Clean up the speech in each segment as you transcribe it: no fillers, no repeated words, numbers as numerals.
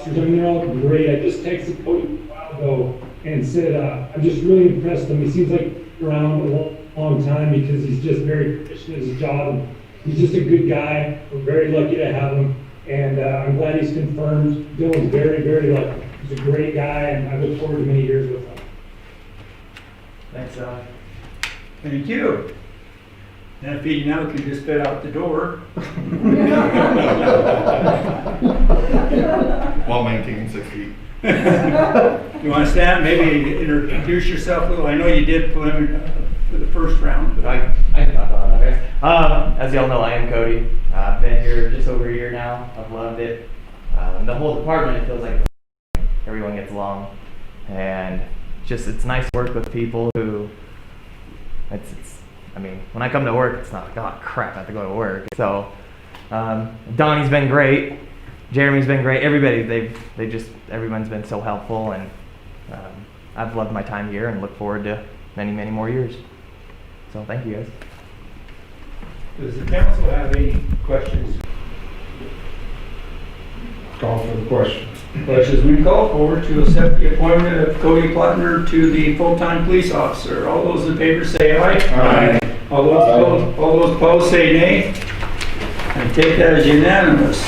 officers. I mean, they're all great. I just texted Cody a while ago and said, I'm just really impressed with him. He seems like around a long time because he's just very proficient at his job. And he's just a good guy. We're very lucky to have him. And I'm glad he's confirmed. Dylan's very, very lucky. He's a great guy, and I look forward to many years with him. Thanks, Alan. Thank you. And if he now can just fit out the door. While maintaining 6 feet. You want to stand? Maybe introduce yourself a little. I know you did preliminary for the first round. But I can talk about that, guys. As y'all know, I am Cody. I've been here just over a year now. I've loved it. The whole department, it feels like everyone gets along. And just, it's nice to work with people who, I mean, when I come to work, it's not like, oh crap, I have to go to work. So, Donnie's been great. Jeremy's been great. Everybody, everyone's been so helpful, and I've loved my time here and look forward to many, many more years. So thank you guys. Does the council have any questions? Call for the question. Questions we call for to accept the appointment of Cody Plattner to the full-time police officer. All those in favor say aye. Aye. All those opposed say nay. I take that as unanimous.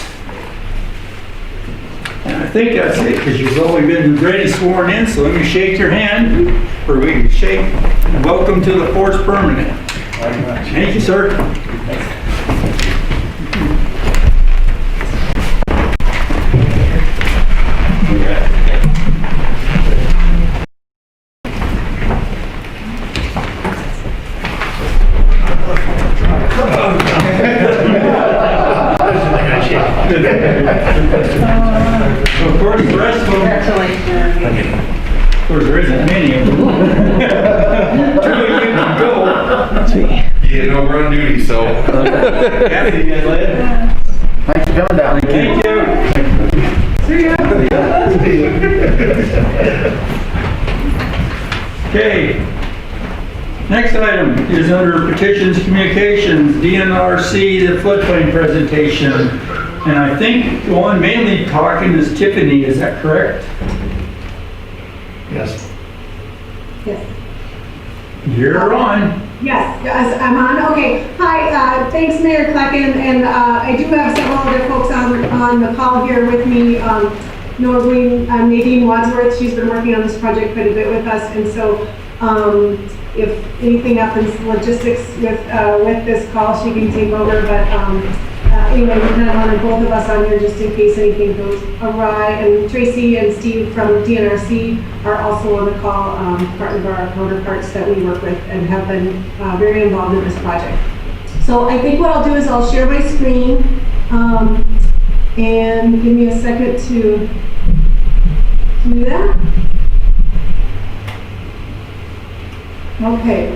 And I think that's it, because you've only been ready sworn in, so let me shake your hand, or we can shake. Welcome to the force permanent. Thank you, sir. Of course, the rest of them. Of course, there isn't many of them. Two of you can go. Yeah, no, we're on duty, so. Kathy, you guys later. Thanks for coming down. Thank you. See ya. Okay. Next item is under petitions, communications, DNRC, the floodplain presentation. And I think the one mainly talking is Tiffany, is that correct? Yes. Yes. You're on. Yes, I'm on. Okay. Hi, thanks, Mayor Klecken. And I do have several other folks on the call here with me. Nadine Wadsworth, she's been working on this project quite a bit with us. And so if anything happens logistics with this call, she can take over. But anyway, we kind of wanted both of us on here just in case anything goes awry. And Tracy and Steve from DNRC are also on the call, part of our counterparts that we work with and have been very involved in this project. So I think what I'll do is I'll share my screen and give me a second to do that. Okay,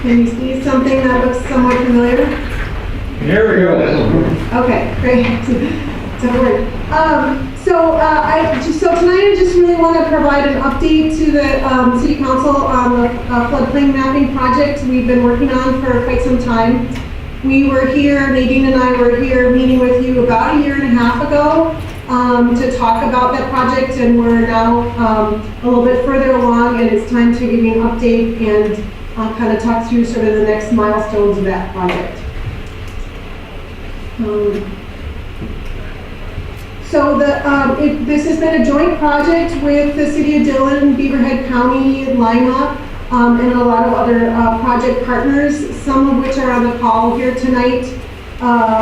can you see something that looks somewhat familiar? Here we go. Okay, great. Don't worry. So tonight I just really want to provide an update to the City Council on the floodplain mapping project we've been working on for quite some time. We were here, Nadine and I were here meeting with you about a year and a half ago to talk about that project, and we're now a little bit further along, and it's time to give you an update and kind of talk through sort of the next milestones of that project. This has been a joint project with the City of Dillon, Beaverhead County, Lima, and a lot of other project partners, some of which are on the call here tonight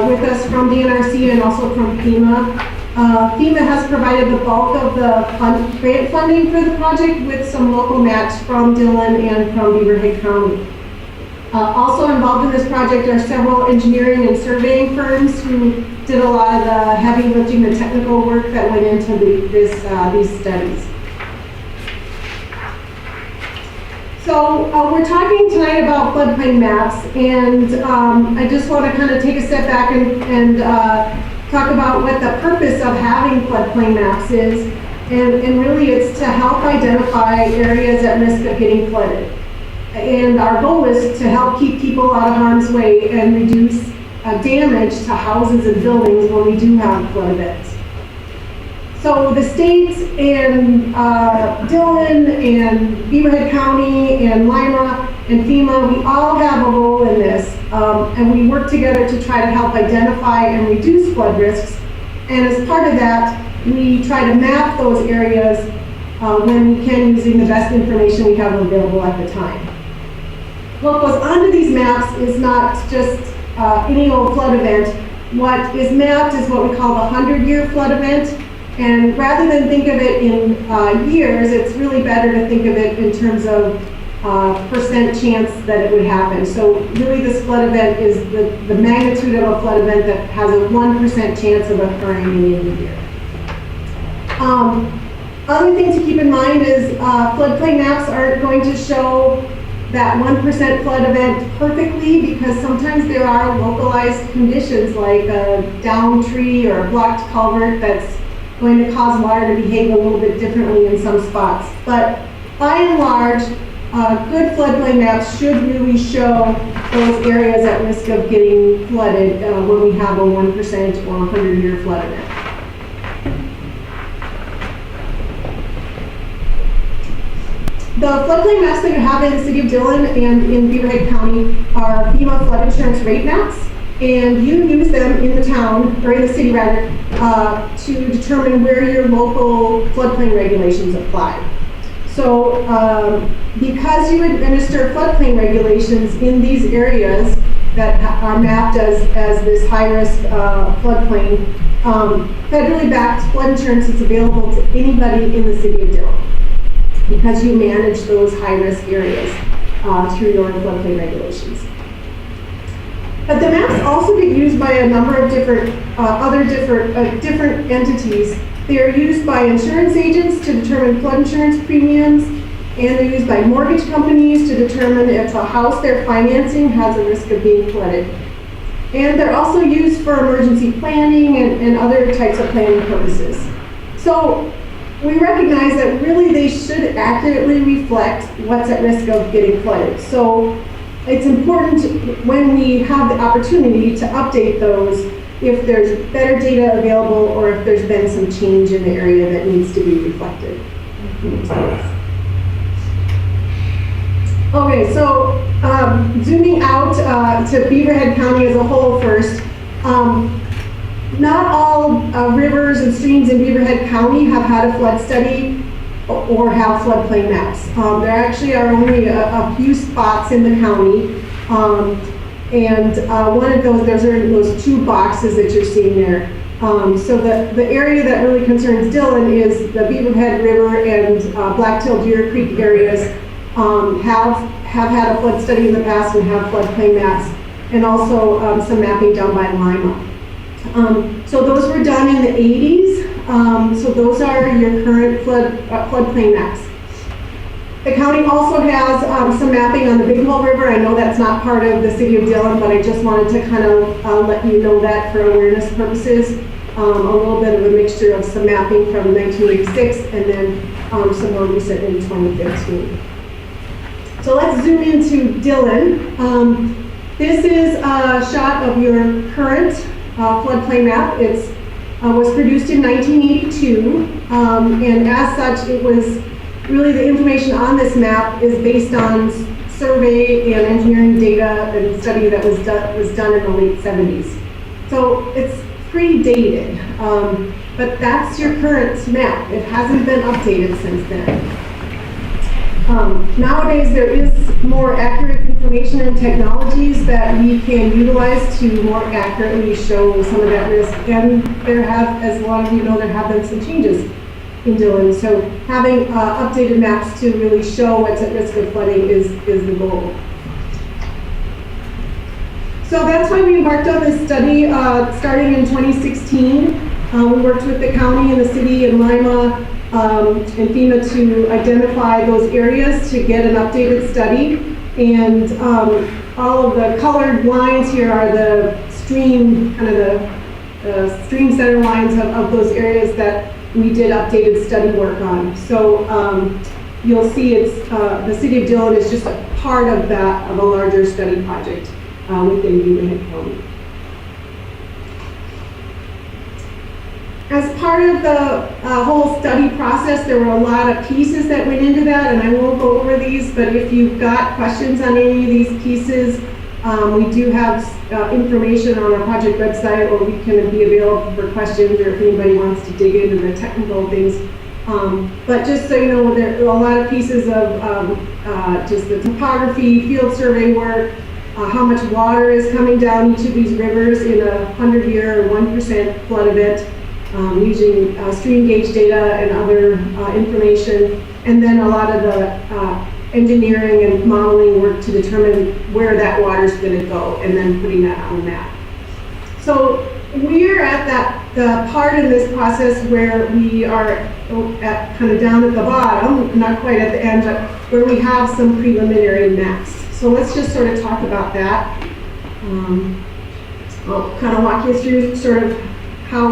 with us from DNRC and also from FEMA. FEMA has provided the bulk of the grant funding for the project with some local match from Dillon and from Beaverhead County. Also involved in this project are several engineering and surveying firms who did a lot of the heavy lifting, the technical work that went into these studies. So we're talking tonight about floodplain maps, and I just want to kind of take a step back and talk about what the purpose of having floodplain maps is, and really it's to help identify areas at risk of getting flooded. And our goal is to help keep people out of harm's way and reduce damage to houses and buildings when we do have flood events. So the state and Dillon and Beaverhead County and Lima and FEMA, we all have a role in this. And we work together to try to help identify and reduce flood risks. And as part of that, we try to map those areas when we can, using the best information we have available at the time. What goes onto these maps is not just any old flood event. What is mapped is what we call the 100-year flood event. And rather than think of it in years, it's really better to think of it in terms of percent chance that it would happen. So really this flood event is the magnitude of a flood event that has a 1% chance of occurring in any year. Other thing to keep in mind is floodplain maps aren't going to show that 1% flood event perfectly, because sometimes there are localized conditions like a downed tree or a blocked culvert that's going to cause water to behave a little bit differently in some spots. But by and large, good floodplain maps should really show those areas at risk of getting flooded when we have a 1% or 100-year flood event. The floodplain maps that you have in the city of Dillon and in Beaverhead County are FEMA flood insurance rate maps, and you use them in the town, or in the city rather, to determine where your local floodplain regulations apply. So because you administer floodplain regulations in these areas that are mapped as this high-risk floodplain, federally backed flood insurance is available to anybody in the city of Dillon, because you manage those high-risk areas through your floodplain regulations. But the maps also get used by a number of different different entities. They are used by insurance agents to determine flood insurance premiums, and they're used by mortgage companies to determine if a house they're financing has a risk of being flooded. And they're also used for emergency planning and other types of planning purposes. So we recognize that really they should accurately reflect what's at risk of getting flooded. So it's important when we have the opportunity to update those if there's better data available or if there's been some change in the area that needs to be reflected. Okay, so zooming out to Beaverhead County as a whole first. Not all rivers and streams in Beaverhead County have had a flood study or have floodplain maps. There actually are only a few spots in the county, and one of those, those are those two boxes that you're seeing there. So the area that really concerns Dillon is the Beaverhead River and Blacktail Deer Creek areas have had a flood study in the past and have floodplain maps, and also some mapping done by Lima. So those were done in the 80s. So those are your current floodplain maps. The county also has some mapping on the Big Hole River. I know that's not part of the city of Dillon, but I just wanted to kind of let you know that for awareness purposes. A little bit of a mixture of some mapping from 1986 and then some more recent in 2015. So let's zoom into Dillon. This is a shot of your current floodplain map. It was produced in 1982, and as such, it was really the information on this map is based on survey and engineering data and study that was done in the late 70s. So it's pretty dated, but that's your current map. It hasn't been updated since then. Nowadays, there is more accurate information and technologies that we can utilize to more accurately show some of that risk. And there have, as a lot of you know, there have been some changes in Dillon. So having updated maps to really show what's at risk of flooding is the goal. So that's why we embarked on this study starting in 2016. We worked with the county and the city and Lima and FEMA to identify those areas to get an updated study. And all of the colored lines here are the stream, kind of the stream center lines of those areas that we did updated study work on. So you'll see it's the city of Dillon is just a part of that, of a larger study project within Beaverhead County. As part of the whole study process, there were a lot of pieces that went into that, and I won't go over these, but if you've got questions on any of these pieces, we do have information on our project website, or we can be available for questions, or if anybody wants to dig into the technical things. But just so you know, there are a lot of pieces of just the topography, field survey work, how much water is coming down each of these rivers in a 100-year or 1% flood event, using stream gauge data and other information, and then a lot of the engineering and modeling work to determine where that water is going to go, and then putting that on the map. So we're at the part in this process where we are at kind of down at the bottom, not quite at the end, but where we have some preliminary maps. So let's just sort of talk about that. I'll kind of walk you through sort of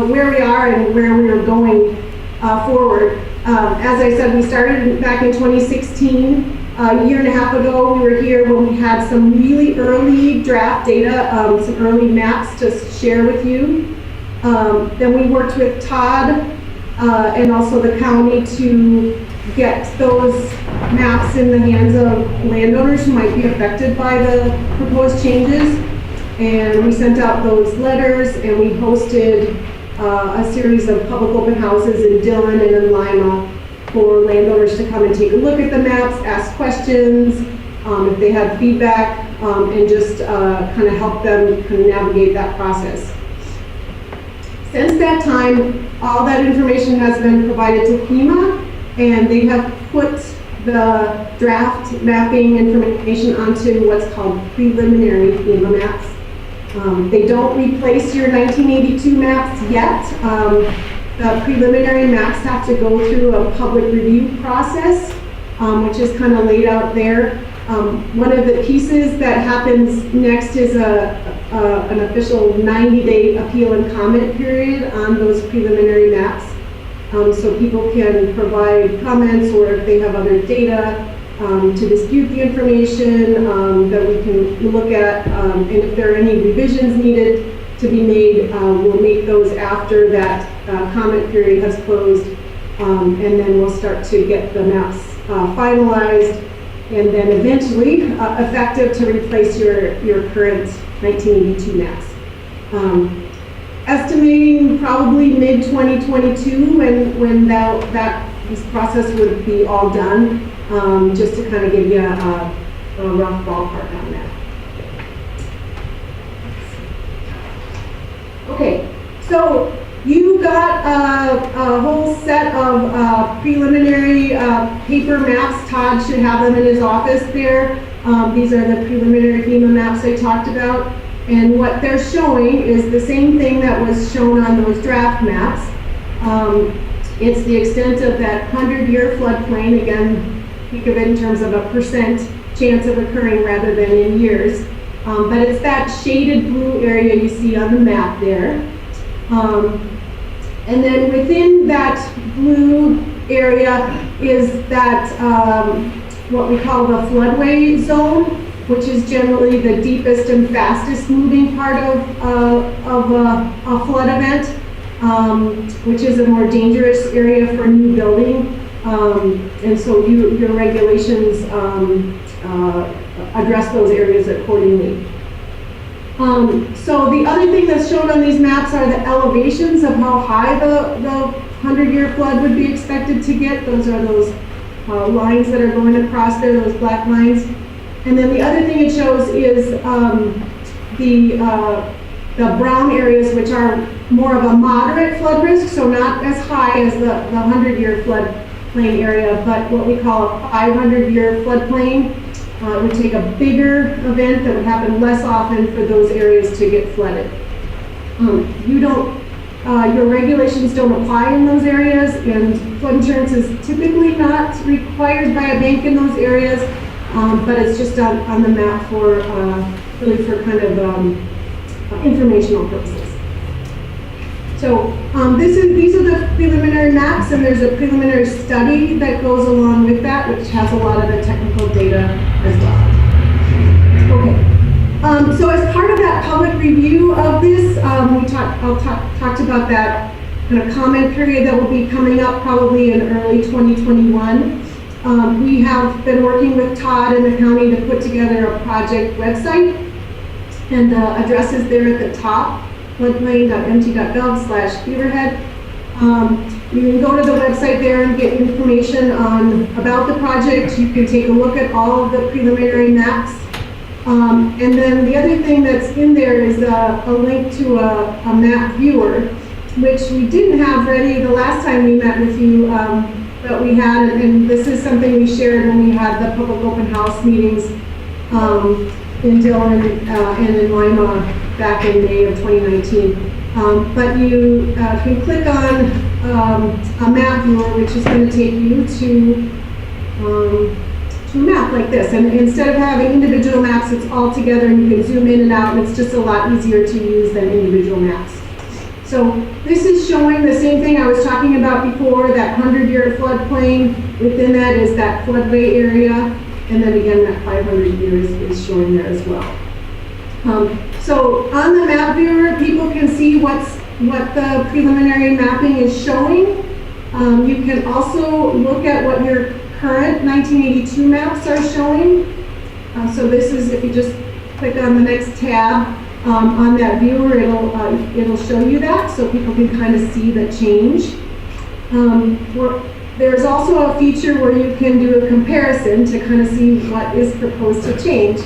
where we are and where we are going forward. As I said, we started back in 2016. A year and a half ago, we were here when we had some really early draft data, some early maps to share with you. Then we worked with Todd and also the county to get those maps in the hands of landowners who might be affected by the proposed changes. And we sent out those letters, and we hosted a series of public open houses in Dillon and in Lima for landowners to come and take a look at the maps, ask questions, if they had feedback, and just kind of help them kind of navigate that process. Since that time, all that information has been provided to FEMA, and they have put the draft mapping information onto what's called preliminary FEMA maps. They don't replace your 1982 maps yet. The preliminary maps have to go through a public review process, which is kind of laid out there. One of the pieces that happens next is an official 90-day appeal and comment period on those preliminary maps. So people can provide comments, or if they have other data to dispute the information that we can look at, and if there are any revisions needed to be made, we'll make those after that comment period has closed, and then we'll start to get the maps finalized, and then eventually effective to replace your current 1982 maps. Estimating probably mid-2022 when this process would be all done, just to kind of give you a rough ballpark on that. Okay, so you got a whole set of preliminary paper maps. Todd should have them in his office there. These are the preliminary FEMA maps I talked about. And what they're showing is the same thing that was shown on those draft maps. It's the extent of that 100-year floodplain. Again, think of it in terms of a percent chance of occurring rather than in years. But it's that shaded blue area you see on the map there. And then within that blue area is that what we call the floodway zone, which is generally the deepest and fastest moving part of a flood event, which is a more dangerous area for new building. And so your regulations address those areas accordingly. So the other thing that's shown on these maps are the elevations of how high the 100-year flood would be expected to get. Those are those lines that are going across there, those black lines. And then the other thing it shows is the brown areas, which are more of a moderate flood risk, so not as high as the 100-year floodplain area, but what we call a 500-year floodplain. It would take a bigger event that would happen less often for those areas to get flooded. Your regulations don't apply in those areas, and flood insurance is typically not required by a bank in those areas, but it's just on the map for really for kind of informational purposes. So these are the preliminary maps, and there's a preliminary study that goes along with that, which has a lot of the technical data as well. Okay. So as part of that public review of this, I talked about that kind of comment period that will be coming up probably in early 2021. We have been working with Todd and the county to put together a project website, and the address is there at the top, floodplain.mt.gov/Beaverhead. You can go to the website there and get information about the project. You can take a look at all of the preliminary maps. And then the other thing that's in there is a link to a map viewer, which we didn't have ready the last time we met with you, but we had, and this is something we shared when we had the public open house meetings in Dillon and in Lima back in May of 2019. But you can click on a map viewer, which is going to take you to a map like this. And instead of having individual maps, it's all together and you can zoom in and out, and it's just a lot easier to use than individual maps. So this is showing the same thing I was talking about before, that 100-year floodplain. Within that is that floodway area. And then again, that 500 years is showing there as well. So on the map viewer, people can see what the preliminary mapping is showing. You can also look at what your current 1982 maps are showing. So this is, if you just click on the next tab on that viewer, it'll show you that, so people can kind of see the change. There's also a feature where you can do a comparison to kind of see what is proposed to change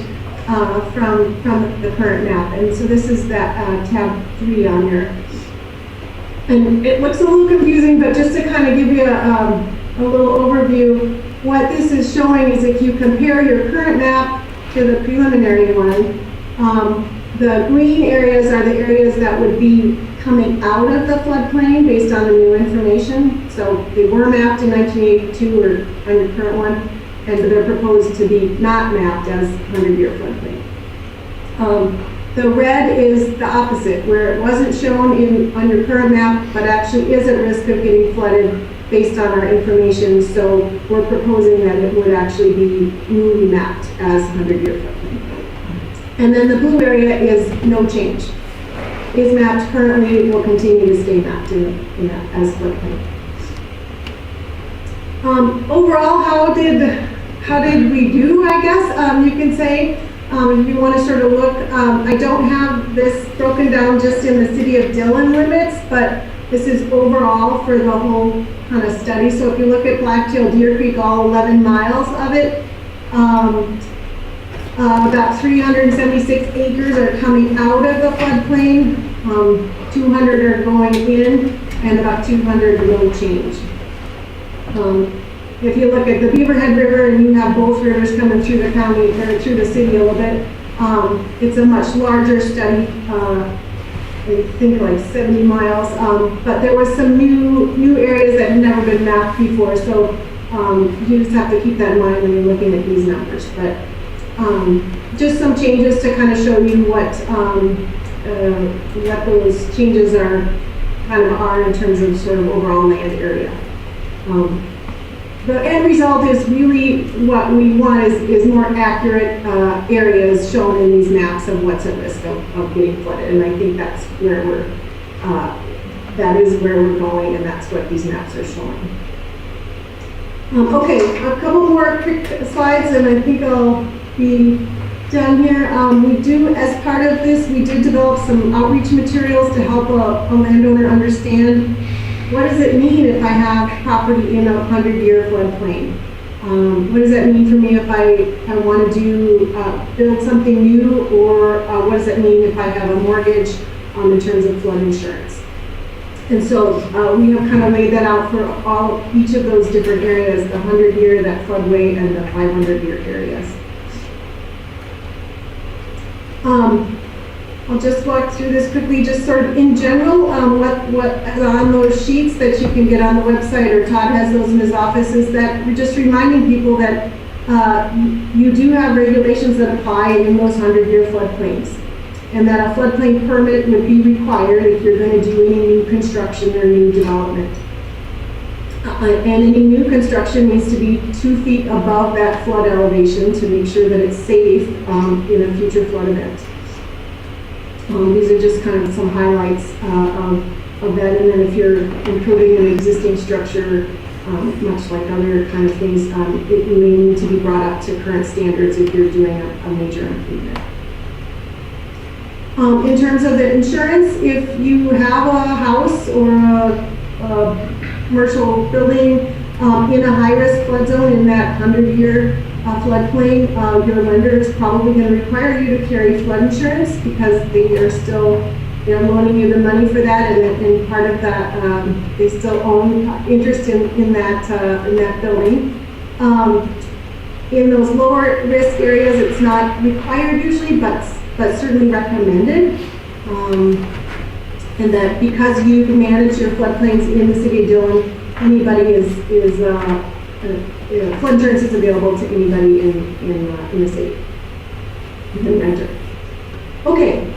from the current map. And so this is that tab 3 on here. And it looks a little confusing, but just to kind of give you a little overview, what this is showing is if you compare your current map to the preliminary one, the green areas are the areas that would be coming out of the floodplain based on the new information. So they were mapped in 1982 or on your current one, and they're proposed to be not mapped as 100-year floodplain. The red is the opposite, where it wasn't shown on your current map, but actually is at risk of getting flooded based on our information. So we're proposing that it would actually be newly mapped as 100-year floodplain. And then the blue area is no change. Is mapped currently, will continue to stay mapped as floodplain. Overall, how did we do, I guess, you can say. If you want to sort of look, I don't have this broken down just in the city of Dillon limits, but this is overall for the whole kind of study. So if you look at Blacktail Deer Creek, all 11 miles of it, about 376 acres are coming out of the floodplain, 200 are going in, and about 200 will change. If you look at the Beaverhead River and you have both rivers coming through the county, or through the city a little bit, it's a much larger study, I think like 70 miles, but there was some new areas that had never been mapped before, so you just have to keep that in mind when you're looking at these numbers. But just some changes to kind of show you what those changes are in terms of sort of overall land area. The end result is really what we want is more accurate areas shown in these maps of what's at risk of getting flooded, and I think that's where that is where we're going, and that's what these maps are showing. Okay, a couple more quick slides, and I think I'll be done here. We do, as part of this, we did develop some outreach materials to help a landowner understand what does it mean if I have property in a 100-year floodplain. What does that mean for me if I want to build something new, or what does it mean if I have a mortgage in terms of flood insurance? And so we have kind of laid that out for each of those different areas, the 100-year, that floodway, and the 500-year areas. I'll just walk through this quickly, just sort of in general, what is on those sheets that you can get on the website, or Todd has those in his office, is that we're just reminding people that you do have regulations that apply in those 100-year floodplains, and that a floodplain permit would be required if you're going to do any new construction or new development. And any new construction needs to be 2 feet above that flood elevation to make sure that it's safe in a future flood event. These are just kind of some highlights of of that. And then if you're improving an existing structure, much like other kind of things, it may need to be brought up to current standards if you're doing a major improvement. In terms of the insurance, if you have a house or a commercial building in a high-risk flood zone in that 100-year floodplain, your lender is probably going to require you to carry flood insurance because they're loaning you the money for that, and part of that, they still own interest in that building. In those lower risk areas, it's not required usually, but certainly recommended. And that because you manage your floodplains in the city of Dillon, anybody flood insurance is available to anybody in the city, even renter. Okay,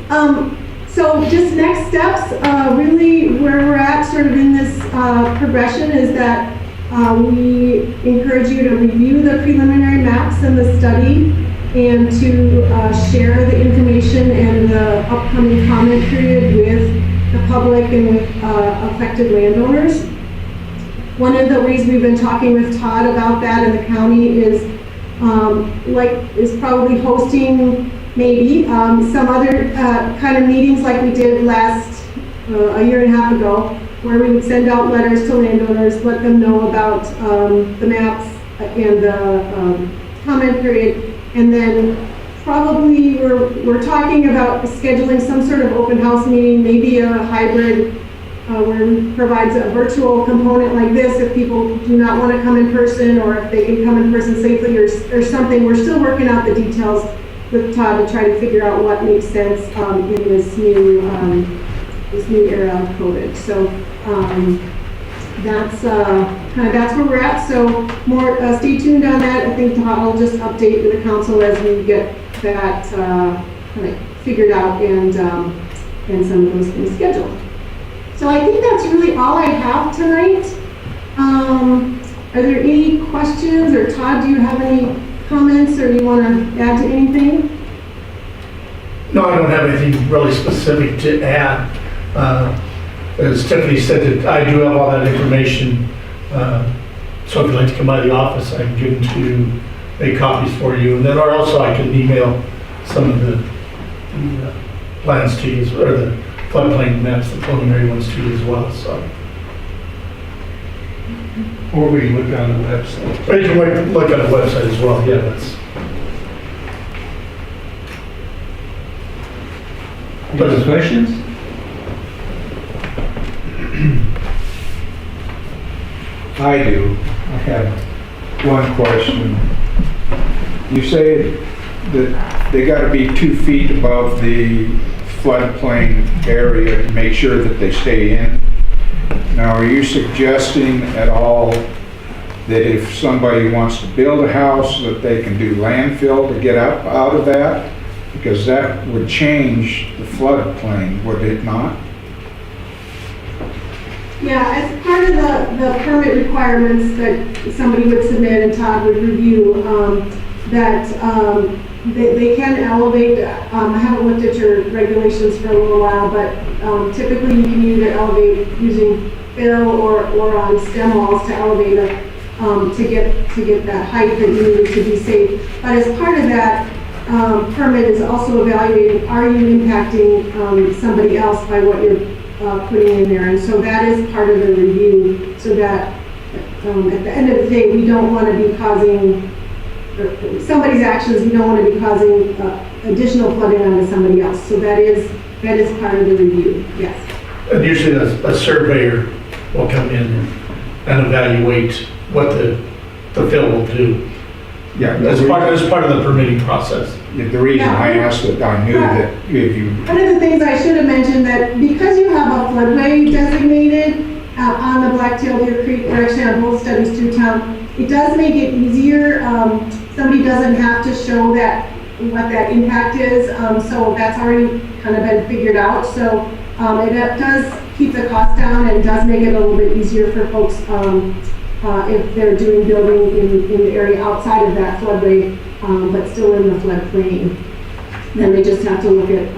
so just next steps, really where we're at sort of in this progression is that we encourage you to review the preliminary maps and the study and to share the information and the upcoming comment period with the public and with affected landowners. One of the ways we've been talking with Todd about that in the county is probably hosting maybe some other kind of meetings like we did last a year and a half ago, where we would send out letters to landowners, let them know about the maps and the comment period, and then probably we're talking about scheduling some sort of open house meeting, maybe a hybrid where it provides a virtual component like this if people do not want to come in person, or if they can come in person safely or something. We're still working out the details with Todd to try to figure out what makes sense in this new era of COVID. So that's where we're at. So more stay tuned on that. I think Todd will just update the council as we get that kind of figured out and some of those things scheduled. So I think that's really all I have tonight. Are there any questions, or Todd, do you have any comments, or you want to add to anything? No, I don't have anything really specific to add. As Tiffany said, that I do have all that information. So if you'd like to come by the office, I can give them to you, make copies for you. And then, or also I can email some of the plans to you, or the floodplain maps, the preliminary ones to you as well. So. Or we can look on the website. Or you can look on the website as well. Yeah, that's. Any other questions? I do. I have one question. You say that they got to be 2 feet above the floodplain area to make sure that they stay in. Now, are you suggesting at all that if somebody wants to build a house that they can do landfill to get up out of that? Because that would change the floodplain, would it not? Yeah, as part of the permit requirements that somebody would submit and Todd would review, they can elevate. I haven't looked at your regulations for a little while, but typically you can either elevate using fill or on stem walls to elevate to get that height that you need to be safe. But as part of that, permit is also evaluating, are you impacting somebody else by what you're putting in there? And so that is part of the review, so that at the end of the day, we don't want to be causing somebody's actions, we don't want to be causing additional flooding onto somebody else. So that is part of the review, yes. And usually a surveyor will come in and evaluate what the fill will do. Yeah. As part of the permitting process. The reason I asked it, I knew that if you... One of the things I should have mentioned, that because you have a floodway designated on the Blacktail Deer Creek, or actually on both studies through town, it does make it easier. Somebody doesn't have to show that what that impact is, so that's already kind of been figured out. So it does keep the cost down and does make it a little bit easier for folks if they're doing building in the area outside of that floodway, but still in the floodplain. Then they just have to look at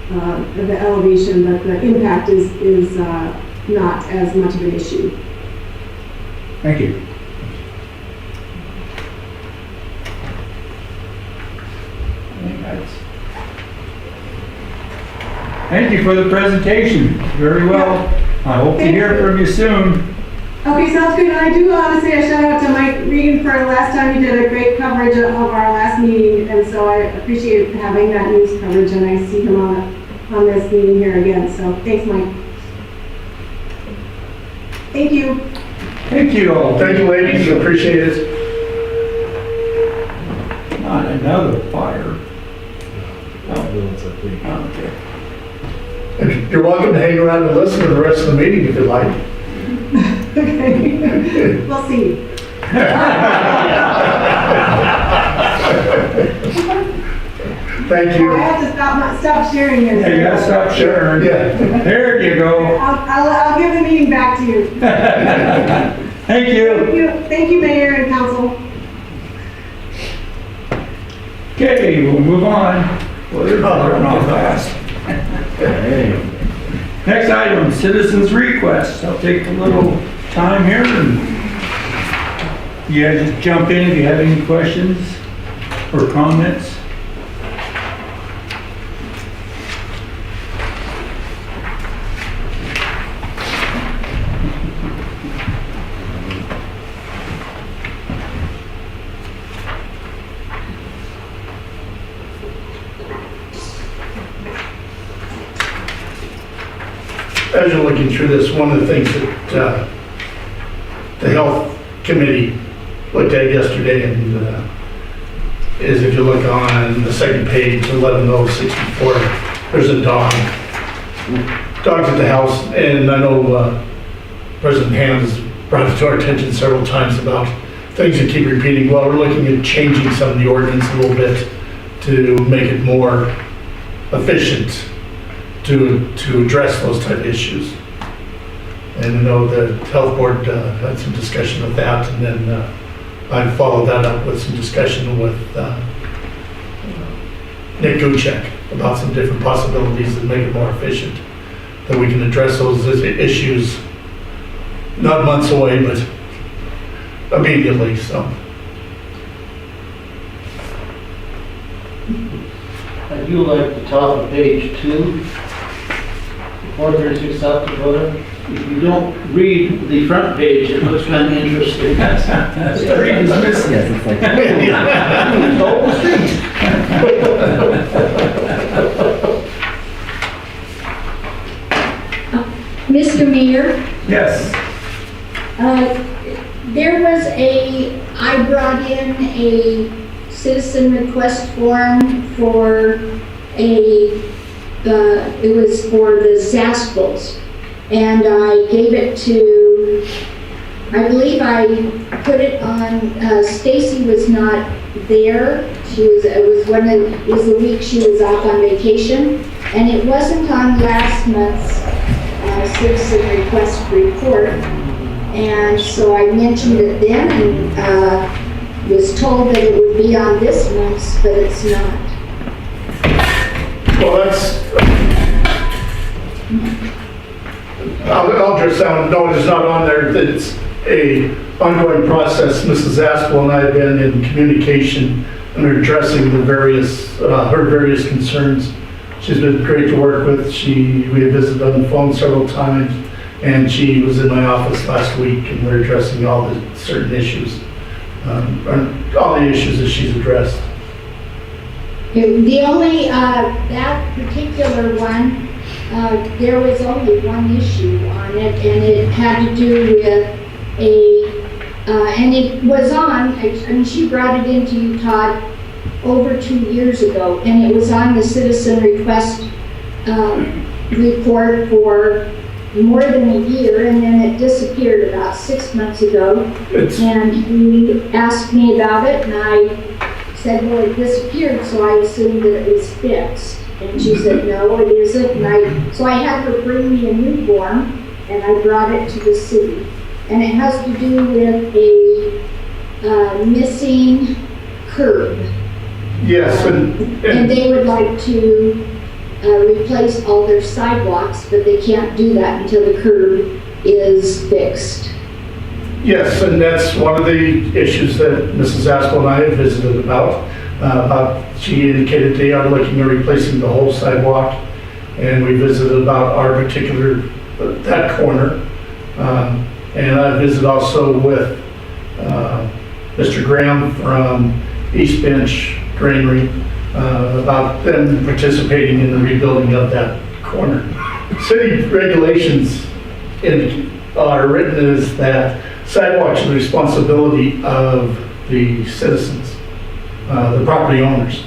the elevation, but the impact is not as much of an issue. Thank you. Thank you for the presentation. Very well. I hope to hear from you soon. Okay, sounds good. And I do want to say a shout out to Mike Regan for last time. He did a great coverage of our last meeting, and so I appreciate having that news coverage, and I see him on this meeting here again. So thanks, Mike. Thank you. Thank you all. Thank you, ladies, appreciate it. Not another fire. Okay. And you're welcome to hang around and listen to the rest of the meeting if you'd like. Okay. We'll see. Thank you. I have to stop sharing this. Yeah, you gotta stop sharing. Yeah. There you go. I'll give the meeting back to you. Thank you. Thank you, Mayor and Council. Okay, we'll move on. Well, they're running off fast. Next item, citizens' requests. I'll take a little time here and you guys just jump in if you have any questions or comments. As you're looking through this, one of the things that the Health Committee looked at yesterday and is if you look on the second page, 11064, there's a dog. Dog's at the house, and I know President Hand has brought it to our attention several times about things that keep repeating. Well, we're looking at changing some of the ordinance a little bit to make it more efficient to address those type of issues. And I know the health board had some discussion of that, and then I followed that up with some discussion with Nick Guchek about some different possibilities that make it more efficient, that we can address those issues not months away, but immediately, so. I do like the top of page 2, 436 South Dakota. If you don't read the front page, it looks kind of interesting. That's pretty dismissive. It's the whole street. Mr. Mayor, Yes. I brought in a citizen request form for it was for the Zaspels. And I gave it to, I believe I put it on, Stacy was not there. It was the week she was off on vacation. And it wasn't on last month's citizen request report. And so I mentioned it then and was told that it would be on this month's, but it's not. Well, I'll just sound, no, it's not on there, it's a ongoing process. Mrs. Aspel and I have been in communication and are addressing the various, her various concerns. She's been great to work with. We have visited on the phone several times, and she was in my office last week, and we're addressing all the certain issues, all the issues that she's addressed. The only, that particular one, there was only one issue on it, and it had to do with and it was on, and she brought it into you, Todd, over 2 years ago, and it was on the citizen request report for more than a year, and then it disappeared about 6 months ago. And he asked me about it, and I said, well, it disappeared, so I assumed that it was fixed. And she said, no, it isn't. And so I had her bring me a new form, and I brought it to the city. And it has to do with a missing curb. Yes, And they would like to replace all their sidewalks, but they can't do that until the curb is fixed. Yes, and that's one of the issues that Mrs. Aspel and I have visited about. She indicated they are looking at replacing the whole sidewalk, and we visited about our particular, that corner. And I visited also with Mr. Graham from East Bench Granary about them participating in the rebuilding of that corner. City regulations are written as that sidewalks are the responsibility of the citizens, the property owners.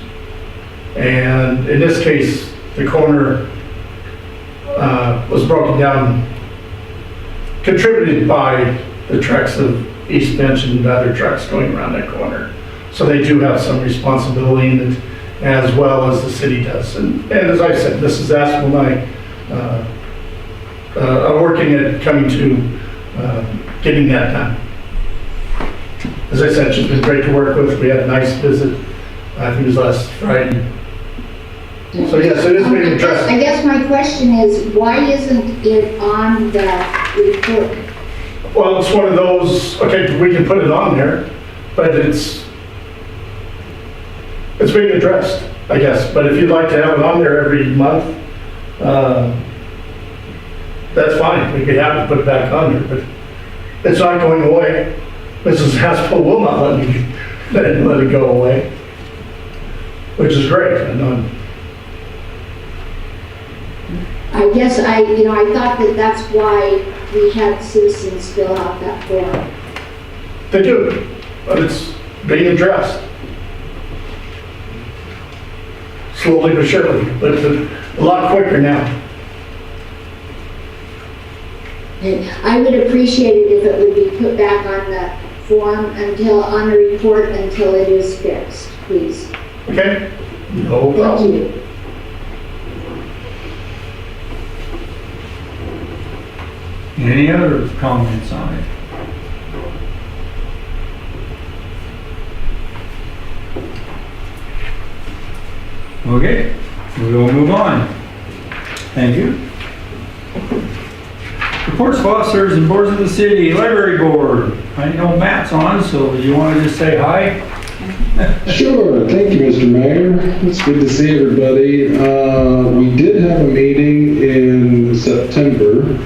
And in this case, the corner was broken down, contributed by the trucks of East Bench and other trucks going around that corner. So they do have some responsibility in it, as well as the city does. And as I said, Mrs. Aspel and I are working at coming to getting that done. As I said, she's been great to work with. We had a nice visit. I think it was last Friday. So yes, it is being addressed. I guess my question is, why isn't it on the report? Well, it's one of those, okay, we can put it on there, but it's being addressed, I guess. But if you'd like to have it on there every month, that's fine. We'd be happy to put it back on there, but it's not going away. Mrs. Haspel will not let it go away, which is great. I guess I thought that that's why we had citizens fill out that form. They do, but it's being addressed. Slowly but surely, but a lot quicker now. And I would appreciate it if it would be put back on the form on the report until it is fixed, please. Okay? No Thank problem. you. Any other comments on it? Okay, we will move on. Thank you. Reports of officers and boards of the city, library board. I know Matt's on, so you want to just say hi? Sure, thank you, Mr. Mayor. It's good to see everybody. We did have a meeting in September.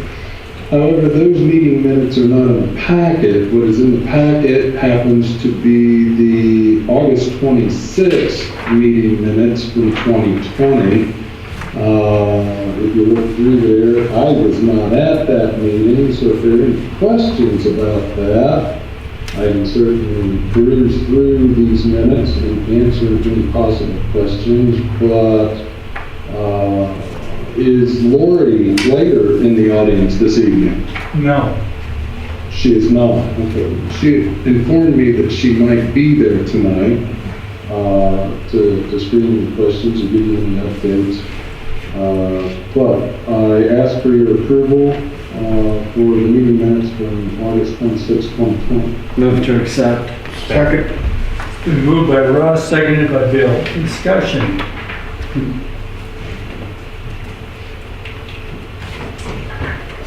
However, those meeting minutes are not in the packet. What is in the packet happens to be the August 26th meeting minutes from 2020. If you look through there, I was not at that meeting, so if there are any questions about that, I can certainly peruse through these minutes and answer any possible questions, but is Lori Later in the audience this evening? No. She is not. Okay. She informed me that she might be there tonight to screen any questions and give you any updates. But I ask for your approval for the meeting minutes from August 26, 2020. Move to accept. Second. It's been moved by Ross, seconded by Bill. Discussion.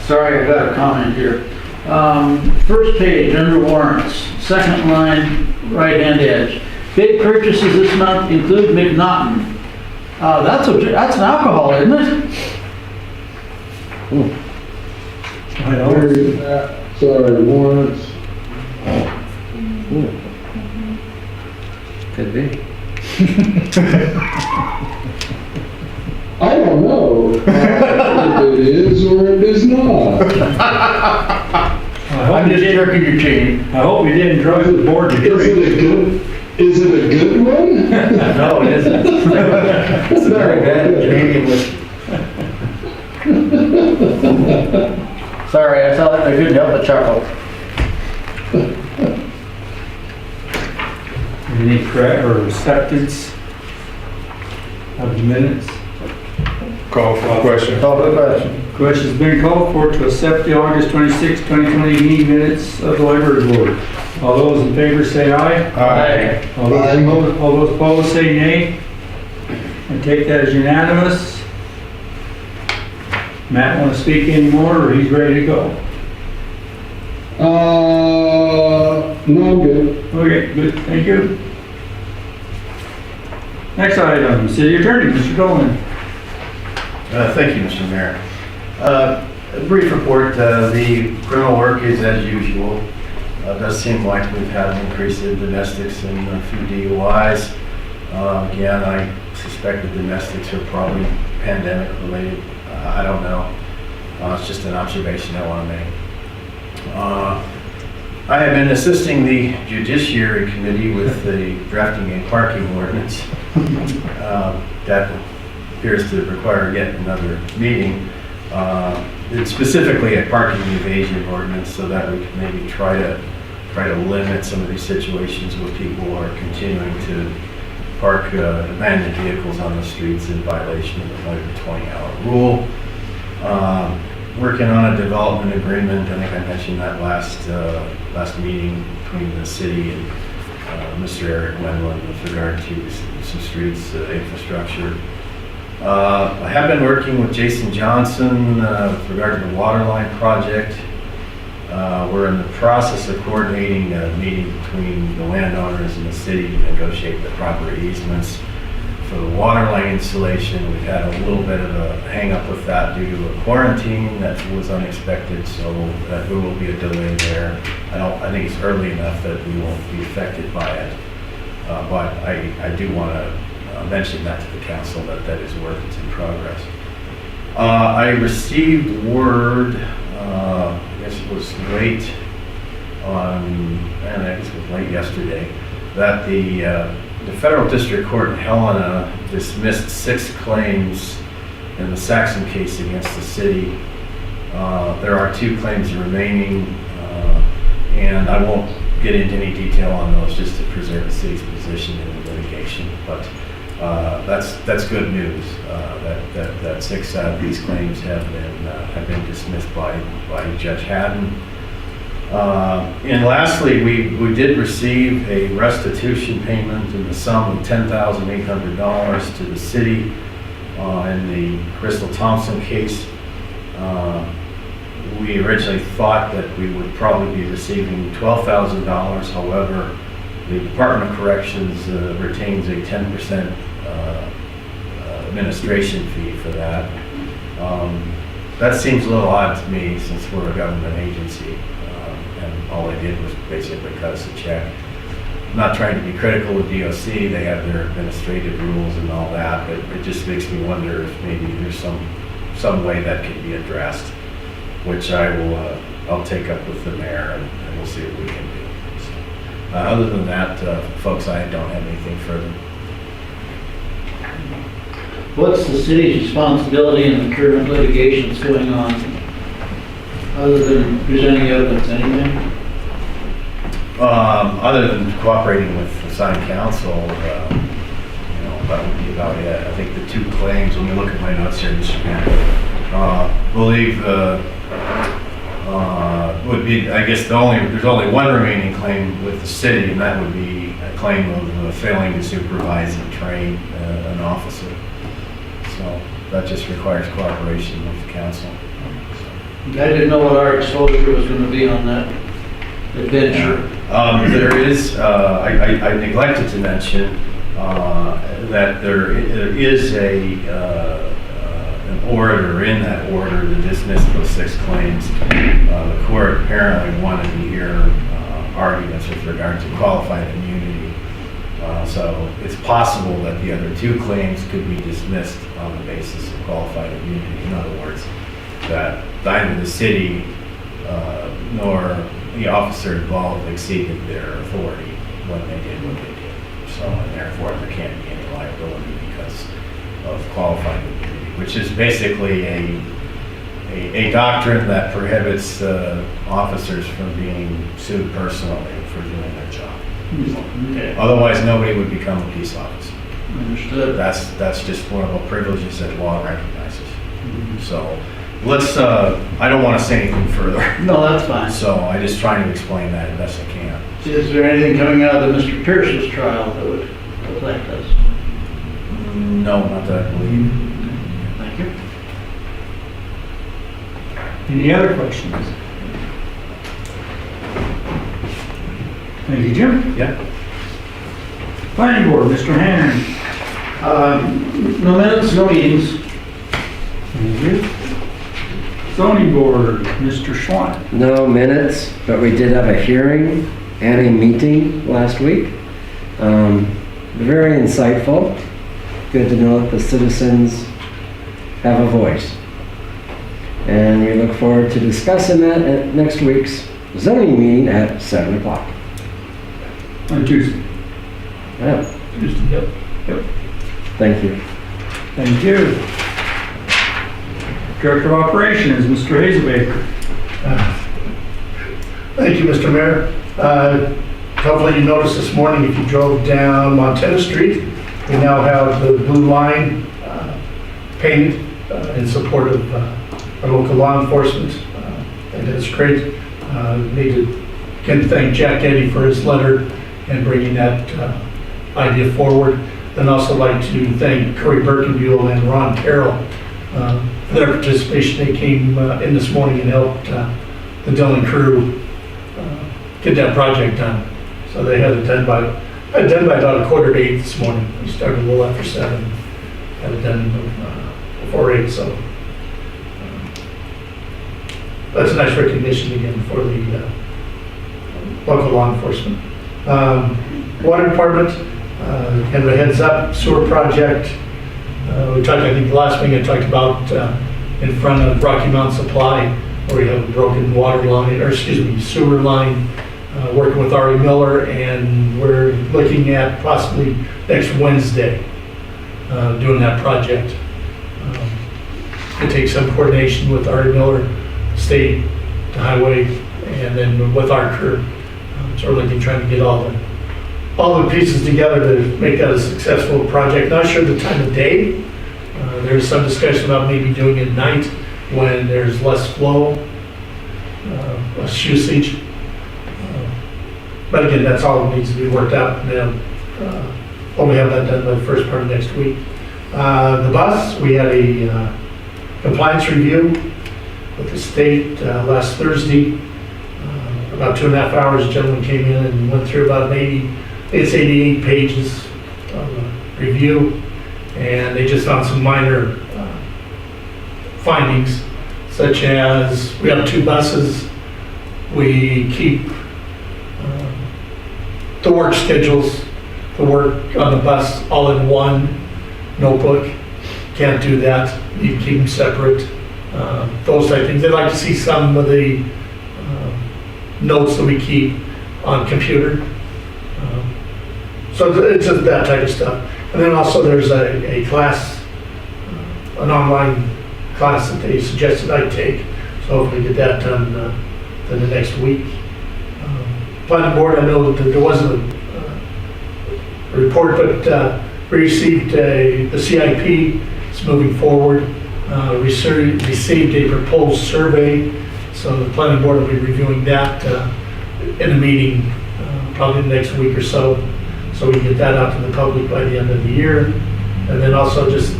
Sorry, I got a comment here. First page, under warrants, second line, right-hand edge. Big purchases this month include McNaughton. That's an alcohol, isn't it? I know. Where is that? Sorry, warrants. Could be. I don't know if it is or it is not. I'm just jerking your chain. I hope you didn't drive the board to drink. Is it a good one? No, it isn't. It's very good. Canadian whiskey. Sorry, I saw that, I couldn't help but chuckle. Any correct or acceptance of the minutes? Call for the question. Call for the question. Question's been called for to accept the August 26, 2020 meeting minutes of the library board. All those in favor say aye. Aye. All those opposed say nay. I take that as unanimous. Matt want to speak anymore, or he's ready to go? No, I'm good. Okay, good, thank you. Next item, city attorney, Mr. Dolan. Thank you, Mr. Mayor. A brief report, the criminal work is as usual. It does seem like we've had an increase in domestics and a few DUIs. Again, I suspect the domestics are probably pandemic related. I don't know. It's just an observation I want to make. I have been assisting the Judiciary Committee with the drafting a parking ordinance. That appears to require yet another meeting. It's specifically a parking evasion ordinance so that we can maybe try to limit some of these situations where people are continuing to park abandoned vehicles on the streets in violation of the 20-hour rule. Working on a development agreement. I think I mentioned that last meeting between the city and Mr. Eric Wendland with regard to some streets infrastructure. I have been working with Jason Johnson with regard to the water line project. We're in the process of coordinating a meeting between the landowners and the city to negotiate the proper easements for the water line installation. We've had a little bit of a hang up with that due to a quarantine that was unexpected, so there will be a delay there. I think it's early enough that we won't be affected by it. But I do want to mention that to the council that is work that's in progress. I received word, I guess it was late yesterday, that the Federal District Court in Helena dismissed 6 claims in the Saxon case against the city. There are 2 claims remaining, and I won't get into any detail on those just to preserve the city's position in the litigation. But that's good news. That 6 out of these claims have been dismissed by Judge Haddon. And lastly, we did receive a restitution payment in the sum of $10,800 to the city in the Crystal Thompson case. We originally thought that we would probably be receiving $12,000. However, the Department of Corrections retains a 10% administration fee for that. That seems a little odd to me since we're a government agency. And all they did was basically cut us a check. I'm not trying to be critical of DOC, they have their administrative rules and all that, but it just makes me wonder if maybe there's some way that could be addressed, which I'll take up with the mayor and we'll see what we can do. So, other than that, folks, I don't have anything further. What's the city's responsibility in the current litigation that's going on? Other than presenting evidence, anything? Other than cooperating with the assigned counsel, that would be about it. I think the 2 claims, when you look at my notes here, Mr. Mayor, believe would be, I guess there's only one remaining claim with the city, and that would be a claim of failing to supervise and train an officer. So that just requires cooperation with the council. I didn't know what our exposure was going to be on that adventure. There is, I neglected to mention that there is an order in that order to dismiss those 6 claims. The court apparently wanted to hear arguments with regard to qualified immunity. So it's possible that the other 2 claims could be dismissed on the basis of qualified immunity. In other words, that neither the city nor the officer involved exceeded their authority when they did what they did. So, and therefore, there can't be any liability because of qualified immunity, which is basically a doctrine that prohibits officers from being sued personally for doing their job. Okay. Otherwise, nobody would become a peace officer. Understood. That's just one of the privileges that law recognizes. So let's, I don't want to say anything further. No, that's fine. So I just trying to explain that as best I can. Is there anything coming out of Mr. Pierce's trial that would affect us? No, not that I believe. Thank you. Any other questions? Thank you, Jim. Yeah. Planning board, Mr. Hannon. No minutes, no meetings. Thank you. Zoning board, Mr. Schwann. No minutes, but we did have a hearing and a meeting last week. Very insightful. Good to know that the citizens have a voice. And we look forward to discussing that at next week's zoning meeting at 7 o'clock. On Tuesday. Yeah, Tuesday, yep. thank you. Thank you. Director of Operations, Mr. Hazelbaker. Thank you, Mr. Mayor. Hopefully you noticed this morning, if you drove down Montana Street, we now have the blue line painted in support of our local law enforcement. And it's great. Need to again thank Jack Eddy for his letter and bringing that idea forward. And also like to thank Corey Birkenbuell and Ron Carroll for their participation. They came in this morning and helped the Dillon crew get that project done. So they had it done by about 7:45 this morning. We started a little after 7, had it done before 8. So that's a nice recognition again for the local law enforcement. Water department, kind of a heads up, sewer project. We talked, I think the last meeting I talked about in front of Rocky Mountain Supply, where we have a broken water line, or excuse me, sewer line, working with Ari Miller, and we're looking at possibly next Wednesday doing that project. It takes some coordination with Ari Miller, state, the highway, and then with our crew. So we're looking, trying to get all the pieces together to make that a successful project. Not sure the time of day. There's some discussion about maybe doing it at night when there's less flow, less usage. But again, that's all that needs to be worked out. And we'll have that done by the first part of next week. The bus, we had a compliance review with the state last Thursday. About 2.5 hours, a gentleman came in and went through about 88 pages of review, and they just found some minor findings, such as we have 2 buses. We keep the work schedules, the work on the bus all in one notebook. Can't do that. You keep them separate. Those type of things. They'd like to see some of the notes that we keep on computer. So it's just that type of stuff. And then also there's a class, an online class that they suggested I take. So hopefully get that done in the next week. Planning board, I know that there wasn't a report, but we received the CIP. It's moving forward. Received a proposed survey. So the planning board will be reviewing that in a meeting probably the next week or so. So we can get that out to the public by the end of the year. And then also just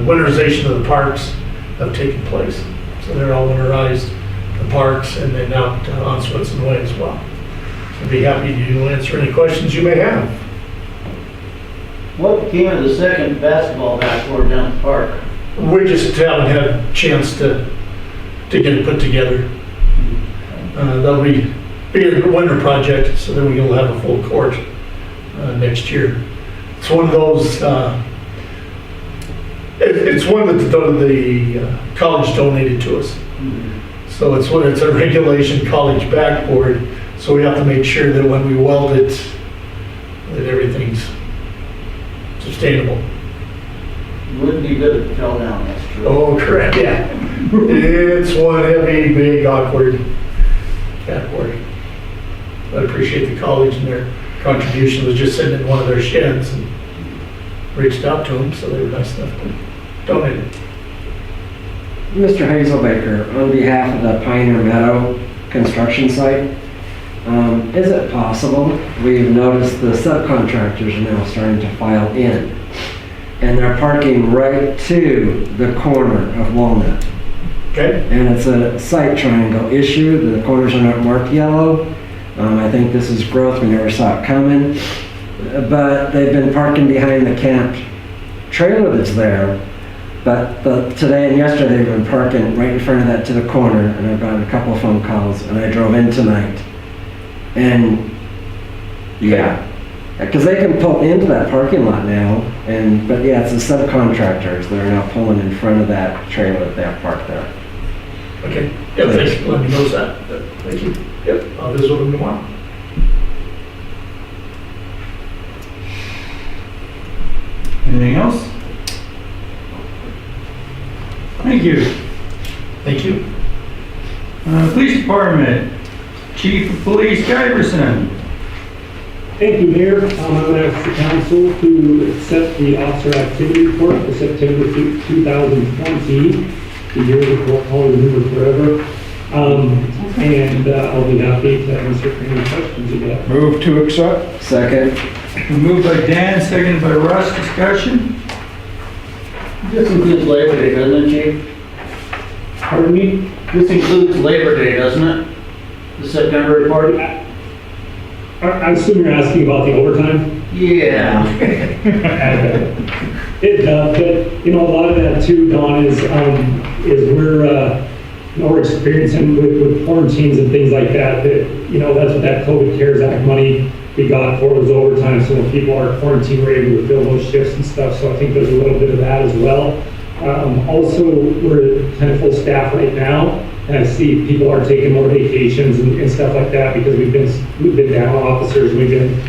winterization of the parks have taken place. So they're all winterized, the parks, and then out on Swenson Way as well. So I'd be happy to answer any questions you may have. What became of the second basketball backboard down at the park? We just haven't had a chance to get it put together. That'll be a winter project, so then we'll have a full court next year. It's one of those, it's one that the college donated to us. So it's a regulation college backboard, so we have to make sure that when we weld it, that everything's sustainable. Wouldn't be good if it fell down, that's true. Oh, correct, yeah. It's one heavy, big, awkward backboard. I appreciate the college and their contribution. Was just sitting in one of their sheds and reached out to them, so they were nice enough to donate it. Mr. Hazelbaker, on behalf of the Pioneer Meadow construction site, is it possible, we've noticed the subcontractors are now starting to file in, and they're parking right to the corner of Walnut. Okay, And it's a site triangle issue. The corners are not marked yellow. I think this is growth. We never saw it coming. But they've been parking behind the camp trailer that's there. But today and yesterday they've been parking right in front of that to the corner, and I've gotten a couple of phone calls, and I drove in tonight. And yeah, because they can pull into that parking lot now, but yeah, it's the subcontractors that are now pulling in front of that trailer that they have parked there. okay. Yeah, thanks for letting me know that. Thank you. Yep, I'll visit with them tomorrow. Anything else? Thank you. Thank you. Police Department, Chief of Police Giverson. Thank you, Mayor. I'm going to ask the council to accept the officer activity report for September 2020, the year that we'll remember forever. I'll be happy to answer any questions you have. Move to accept? Second. Moved by Dan, seconded by Russ. Discussion? This includes Labor Day, doesn't it, Chief? Pardon me? This includes Labor Day, doesn't it? The September report? I assume you're asking about the overtime? Yeah. It does, but, a lot of that too, Don, is we're experiencing with quarantines and things like that, that's what that COVID CARES Act money we got for was overtime, so when people are quarantined, we're able to fill those shifts and stuff, so I think there's a little bit of that as well. Also, we're kind of full staff right now, and I see people are taking more vacations and stuff like that, because we've been down officers, we've been,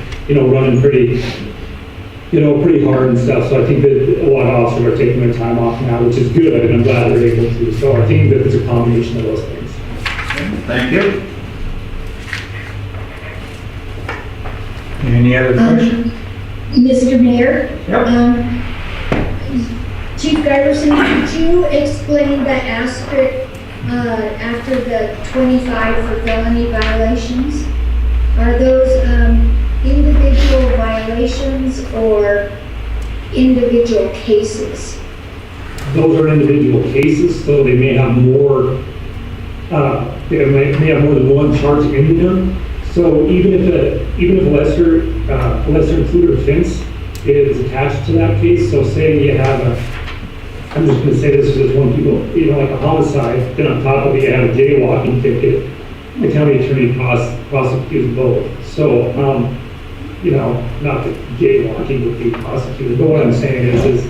running pretty hard and stuff, so I think that a lot of officers are taking their time off now, which is good, and I'm glad they're able to, so I think that it's a combination of those things. Thank you. Any other questions? Mr. Mayor? Yep. Chief Giverson, could you explain the asterisk after the 25 for felony violations? Are those individual violations or individual cases? Those are individual cases, so they may have more, they may have more than one charge in them. So even if a lesser included offense is attached to that case, so say you have I'm just gonna say this as one people, like a homicide, then on top of it, you have a jaywalking ticket, the county attorney prosecutes both. So, not that jaywalking would be prosecuted, but what I'm saying is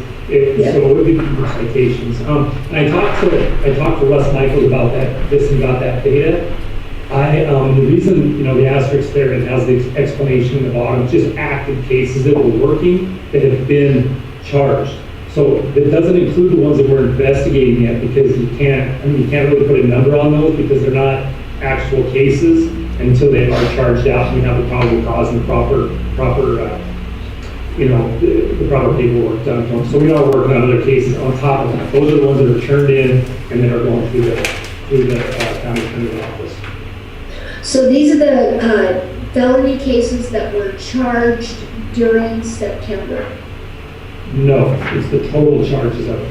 so it would be citations. And I talked to Russ Michaels about that data. The reason, the asterisk there, it has the explanation in the bottom, just active cases that were working that have been charged. So it doesn't include the ones that we're investigating yet, because you can't really put a number on those because they're not actual cases until they are charged out and we have the probable cause and the proper paperwork done for them. So we are working on other cases on top of that. Those are the ones that are turned in and that are going through the county attorney's office. So these are the felony cases that were charged during September? No, it's the total charges of it.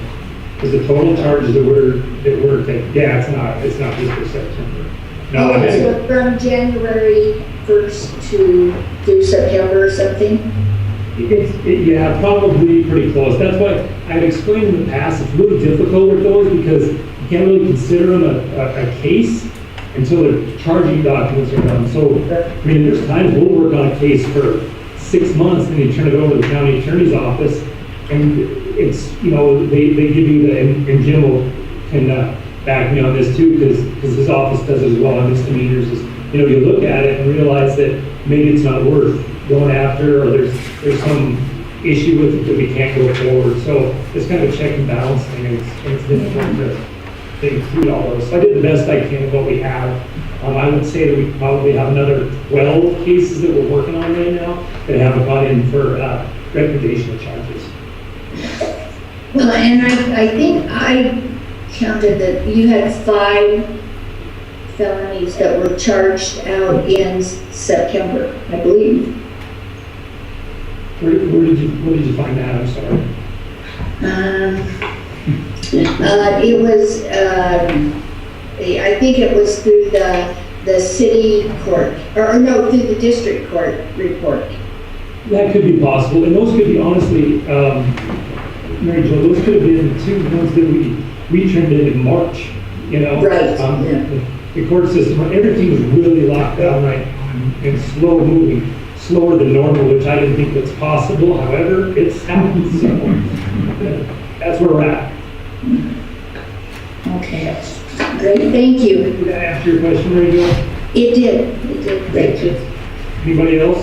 It's the total charges that were taken. Yeah, it's not just for September. No, Okay, so from January 1st through September or something? Yeah, probably pretty close. That's why I've explained in the past, it's really difficult with those because you can't really consider them a case until the charging documents are done. So, there's times we'll work on a case for 6 months and you turn it over to the county attorney's office and it's, they give you and Jim can back me on this too, because his office does as well on misdemeanors, is, you look at it and realize that maybe it's not worth going after, or there's some issue with it that we can't go forward. So it's kind of a check and balance thing, and it's difficult to include all those. So I did the best I can with what we have. I would say that we probably have another 12 cases that we're working on right now that haven't gone in for recreational charges. Well, and I think I counted that you had 5 felonies that were charged out in September, I believe. Where did you find that? I'm sorry. It was, I think it was through the city court, or no, through the district court report. That could be possible, and those could be honestly, Mary Jo, those could have been the two ones that we turned in March, you know? Right, yeah. The court system, everything was really locked down right now and slow moving, slower than normal, which I didn't think was possible. However, it's happened, so that's where we're at. Okay, great, thank you. Did that answer your question, Mary Jo? It did, thank you. Anybody else?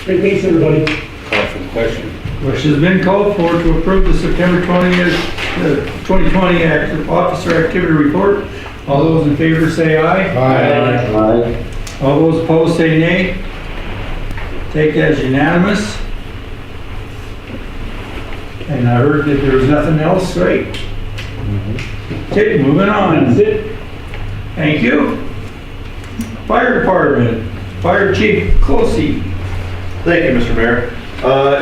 Great, thanks, everybody. Call for the question. Question has been called for to approve the September 2020 Officer Activity Report. All those in favor say aye. Aye. All those opposed say nay. Take that as unanimous. And I heard that there was nothing else, right? Okay, moving on. That's it. Thank you. Fire Department, Fire Chief Closey. Thank you, Mr. Mayor.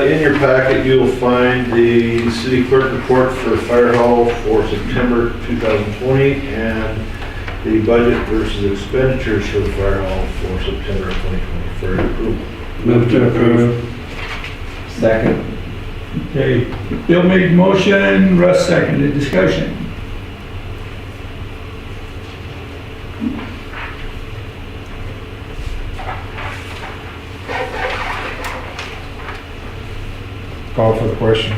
In your packet, you'll find the city clerk report for Fire Hall for September 2020 and the budget versus expenditures for the Fire Hall for September 2020 for approval. Move to approve. Second. Okay, Bill made the motion, Russ seconded. Discussion. Call for the question.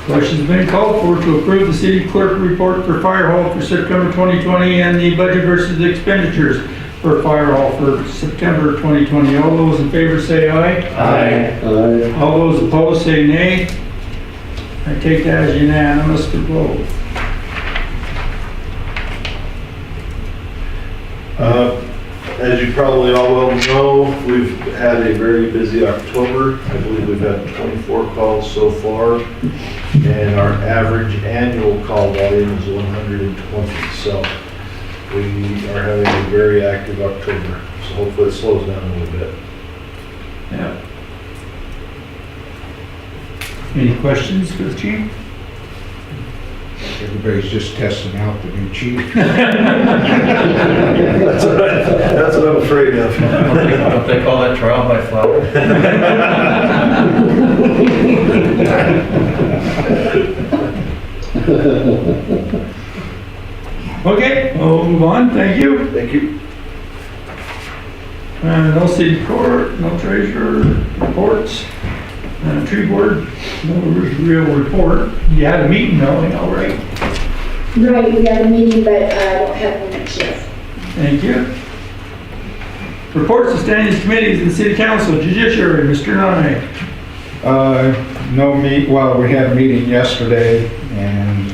Question's been called for to approve the city clerk report for Fire Hall for September 2020 and the budget versus the expenditures for Fire Hall for September 2020. All those in favor say aye. Aye. All those opposed say nay. I take that as unanimous to vote. As you probably all well know, we've had a very busy October. I believe we've had 24 calls so far, and our average annual call volume is 120. So we are having a very active October. So hopefully it slows down a little bit. Yeah. Any questions for the chief? Everybody's just testing out the new chief. That's what I'm afraid of. Don't they call that trial by fire? Okay, we'll move on. Thank you. Thank you. No city court, no treasurer reports. Tree board, no real report. You had a meeting though, you know, right? Right, we had a meeting, but I don't have minutes yet. Thank you. Reports to standing committees and city council, judiciary, Mr. Nye. Well, we had a meeting yesterday and,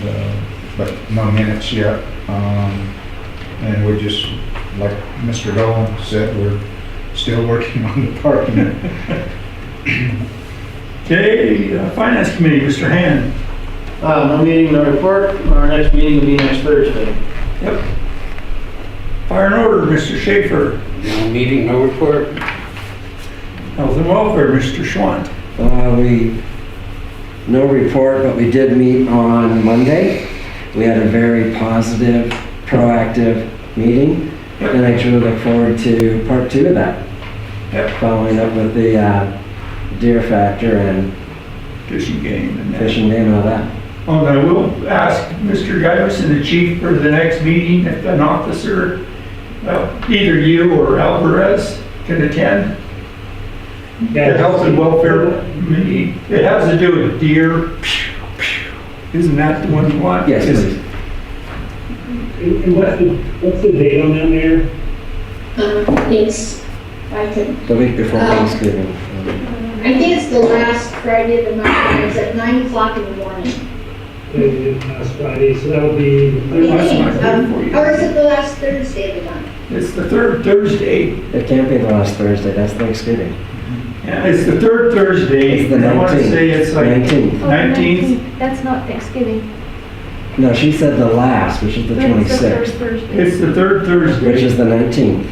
but no minutes yet. And we just, like Mr. Dolan said, we're still working on the parking. Okay, finance committee, Mr. Hand. No meeting, no report. Our next meeting will be next Thursday. Yep. Fire and order, Mr. Schaefer. No meeting, no report. Health and welfare, Mr. Schwant. No report, but we did meet on Monday. We had a very positive, proactive meeting, and I truly look forward to part 2 of that. Yep. Following up with the deer factor and Fishing game and that. fishing game and all that. And I will ask Mr. Giverson, the chief, for the next meeting, if an officer, either you or Alvarez can attend. The health and welfare meeting, it has to do with deer. Isn't that the one you want? Yes, please. And what's the date on that, Mayor? It's, I could, The week before Thanksgiving. I think it's the last Friday of the month, and it's at 9 o'clock in the morning. Last Friday, so that would be the third. Or is it the last Thursday of the month? It's the third Thursday. It can't be the last Thursday, that's Thanksgiving. Yeah, it's the third Thursday. It's the I want to 19th. say it's like 19th. 19th. That's not Thanksgiving. No, she said the last, which is the That's the first 26th, Thursday. It's the third Thursday. which is the 19th.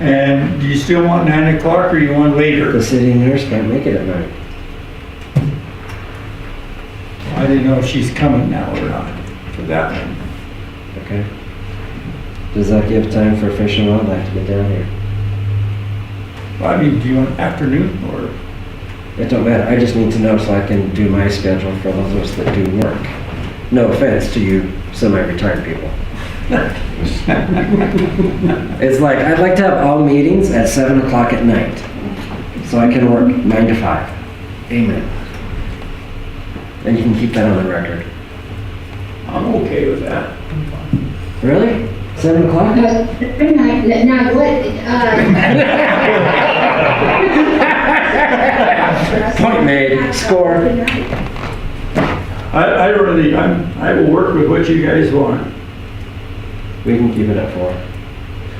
And do you still want 9 o'clock or you want later? The city nurse can't make it at night. I didn't know if she's coming now or not for that one. Okay. Does that give time for Fish and Wildlife to get down here? Well, I mean, do you want afternoon or? It don't matter, I just need to know so I can do my schedule for those of us that do work. No offense to you semi-retired people. It's like, I'd like to have all meetings at 7 o'clock at night, so I can work 9 to 5. Amen. And you can keep that on the record. I'm okay with that. Really? 7 o'clock? Now, what, Point made. Score. I will work with what you guys want. We can keep it at 4.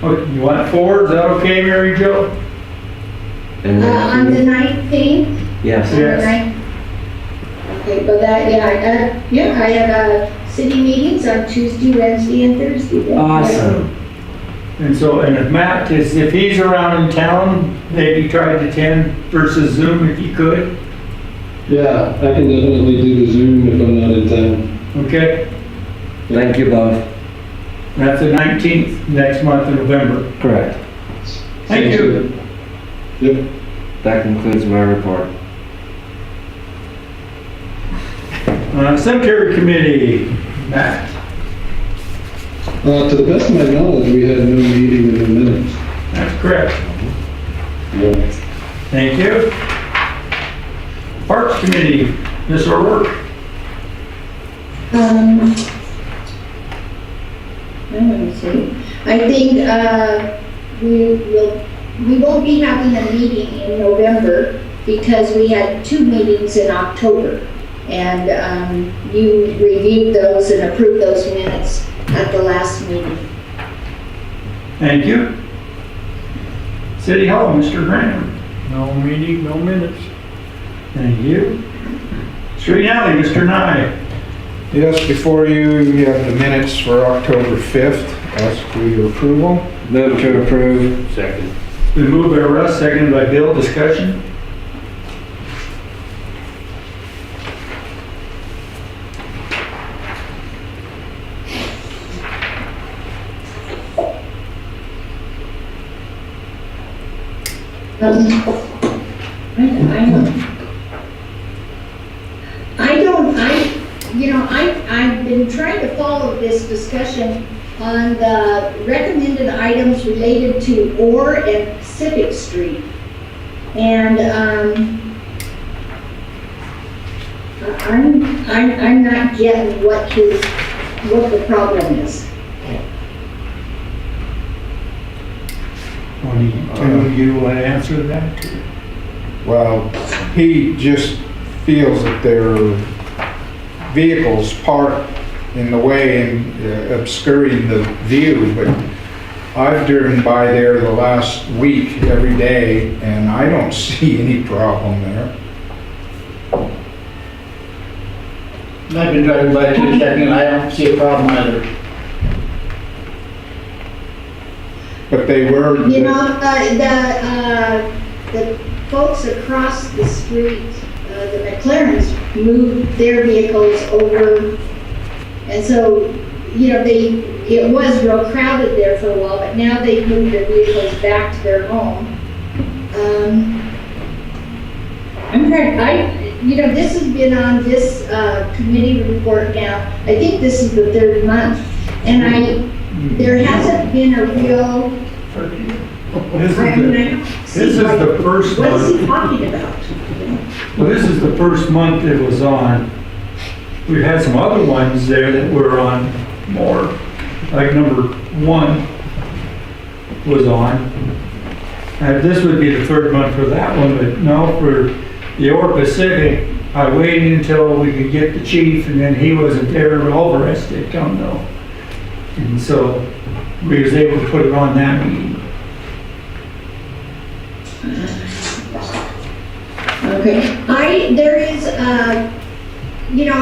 Oh, you want 4? Is that okay, Mary Jo? And on the then, 19th? yes. On the Yes. 19th? Okay, but that, I have, city meetings on Tuesday, Wednesday, and Thursday. Awesome. And so, and if he's around in town, maybe try to attend versus Zoom if you could. Yeah, I can definitely do the Zoom if I'm not in town. Okay? Thank you both. That's the 19th, next month in November. Correct. Thank you. Yep. That concludes my report. Cemetery Committee, Matt. To the best of my knowledge, we had no meeting in the minutes. That's correct. Yeah. Thank you. Parks Committee, Ms. O'Rourke. Let me see. I think, we won't be having a meeting in November because we had 2 meetings in October. And, you reviewed those and approved those minutes at the last meeting. Thank you. City Hall, Mr. Graham. No meeting, no minutes. Thank you. Street Alley, Mr. Nye. Yes, before you have the minutes for October 5th. Ask for your approval. Move to approve. Second. Been moved by Russ, seconded by Bill. Discussion? I've been trying to follow this discussion on the recommended items related to Orr and Pacific Street. And, I'm not getting what the problem is. You want to answer that? Well, he just feels that there are vehicles parked in the way and obscuring the view, but I've driven by there the last week every day and I don't see any problem there. I've been driving by too, checking, and I don't see a problem either. But they were... You know, the folks across the street, the McLarens, moved their vehicles over. And so, you know, it was real crowded there for a while, but now they've moved their vehicles back to their home. This has been on this committee report now. I think this is the 3rd month. And there hasn't been a real... This is the first What is he one. talking about? Well, this is the first month it was on. We've had some other ones there that were on more, like number 1 was on. This would be the 3rd month for that one, but no, for the Orr Pacific, I waited until we could get the chief, and then he wasn't there, all the rest did come though. And so we was able to put it on that meeting. Okay, there is,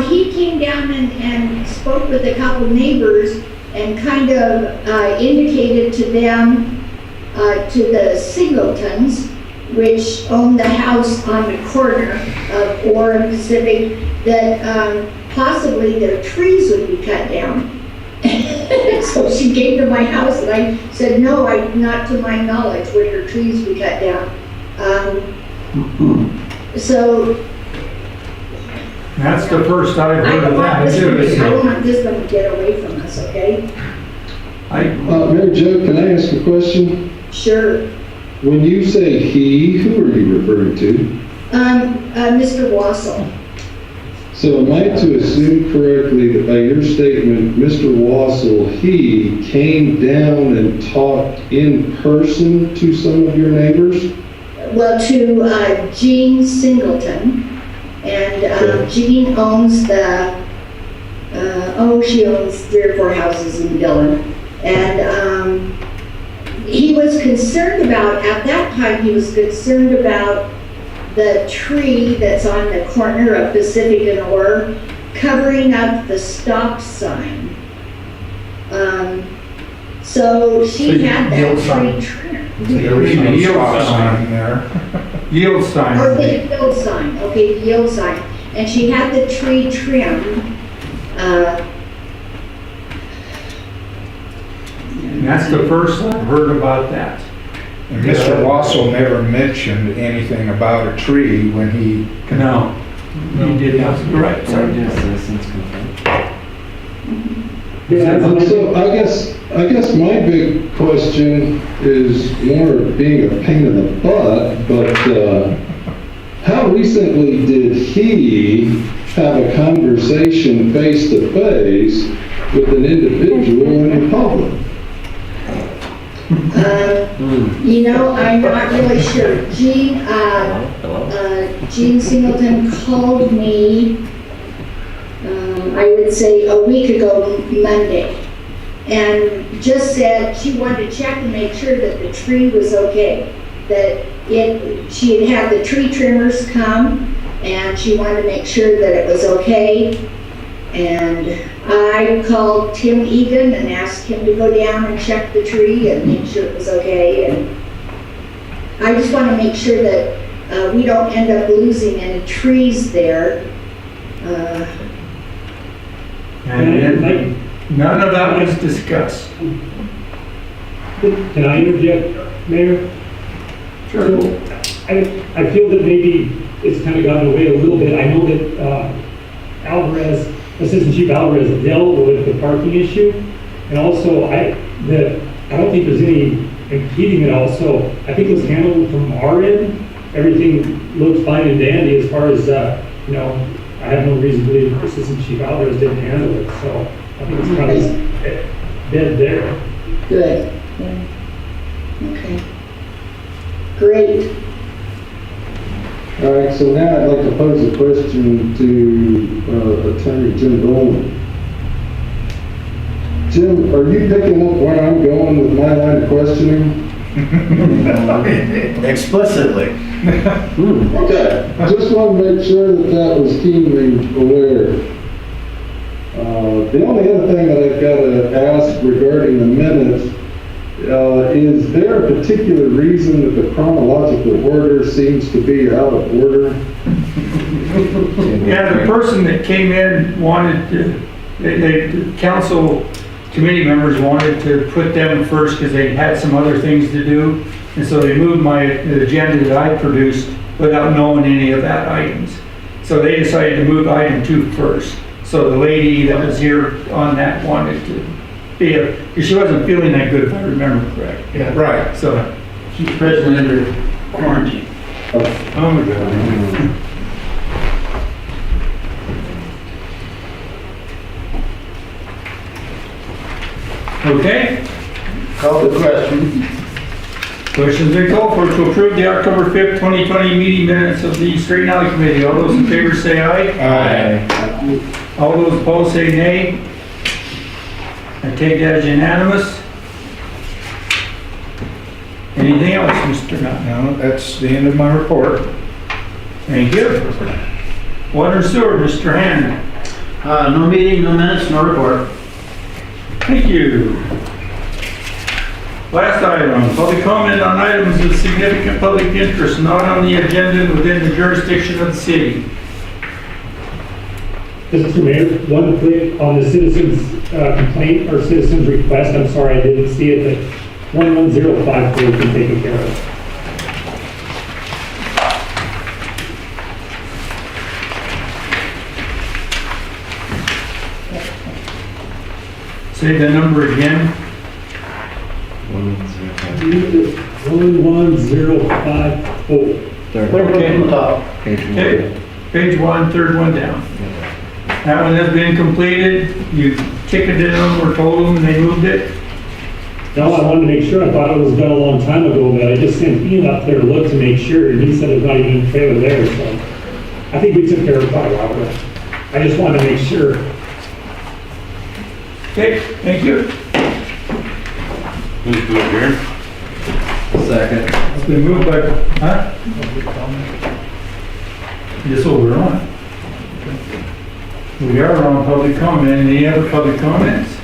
he came down and spoke with a couple neighbors and kind of indicated to them, to the Singletons, which own the house on the corner of Orr and Pacific, that possibly their trees would be cut down. So she came to my house and I said, no, not to my knowledge would her trees be cut down. So That's the first I've I heard don't of want that. this one, I too. don't want this one to get away from us, okay? Mary Jo, can I ask a question? Sure. When you say he, who are you referring to? Mr. Wassel. So am I to assume correctly that by your statement, Mr. Wassel, he came down and talked in person to some of your neighbors? Well, to Jean Singleton, and Jean owns she owns 3 or 4 houses in Dillon, and he was concerned about, at that time, he was concerned about the tree that's on the corner of Pacific and Orr covering up the stop sign. So she had that tree trimmed. There is no stop sign there. Yield sign. Or the yield sign, okay, the yield sign. And she had the tree trimmed. And that's the first I've heard about that. And Mr. Wassel never mentioned anything about a tree when he. No, he did not. Right, So sorry. just citizens complaint. So I guess my big question is more of being a pain in the butt, but how recently did he have a conversation face to face with an individual in public? I'm not really sure. Jean Singleton called me, I would say a week ago Monday, and just said she wanted to check and make sure that the tree was okay. She had had the tree trimmers come, and she wanted to make sure that it was okay. And I called Tim Egan and asked him to go down and check the tree and make sure it was okay. And I just want to make sure that we don't end up losing any trees there. And none of that was discussed. Can I interject, Mayor? Sure. So, I feel that maybe it's kind of gotten away a little bit. I know that Assistant Chief Alvarez dealt with the parking issue, and also I don't think there's any impeding it all, so I think it was handled from our end. Everything looked fine and dandy as far as, I have no reason to believe Assistant Chief Alvarez didn't handle it, so I think it's kind of dead there. Good. Okay. Great. All right, so now I'd like to pose a question to Attorney Jim Dolman. Jim, are you picking up where I'm going with my line of questioning? Explicitly. Okay, I just want to make sure that was keenly aware. The only other thing that I've got to ask regarding the minutes, is there a particular reason that the chronological order seems to be out of order? Yeah, the person that came in wanted to, the council committee members wanted to put them first because they had some other things to do. And so they moved the agenda that I produced without knowing any of that items. So they decided to move item 2 first. So the lady that was here on that wanted to be because she wasn't feeling that good, if I remember correct. Yeah. Right. So, She's present under quarantine. oh my God. Okay, Call the question. questions been called for to approve the October 5th, 2020 meeting minutes of the Street and Alley Committee. All those in favor say aye. Aye. All those opposed say nay. I take that as unanimous. Anything else, Mr. Nutt? No, that's the end of my report. Thank you. Water and sewer, Mr. Hand. No meeting, no minutes, no report. Thank you. Last item, public comment on items of significant public interest not on the agenda within the jurisdiction of the city. Mr. Mayor, one quick on the citizens complaint or citizens request, I'm sorry, I didn't see it, but 11054 can take it care of. Say the number again. 11054. Third one from the top. Okay, page one, third one down. That one has been completed, you ticketed them or told them and they moved it? No, I wanted to make sure, I thought it was done a long time ago, but I just sent Ian up there to look to make sure, and he said it's not even a trailer there, so. I think we took care of it quite a while ago. I just wanted to make sure. Okay, thank you. Move to adjourn. Second. It's been moved by, huh? Just so we're on. We are on public comment. Any other public comments?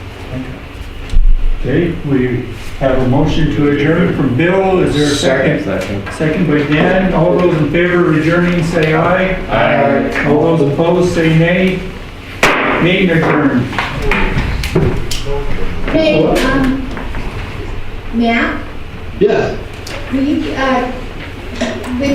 Okay, we have a motion to adjourn from Bill. Is there a second? Second by Dan. All those in favor of adjourning, say aye. Aye. All those opposed, say nay. Meeting adjourned. Hey, Matt, Yes. will you,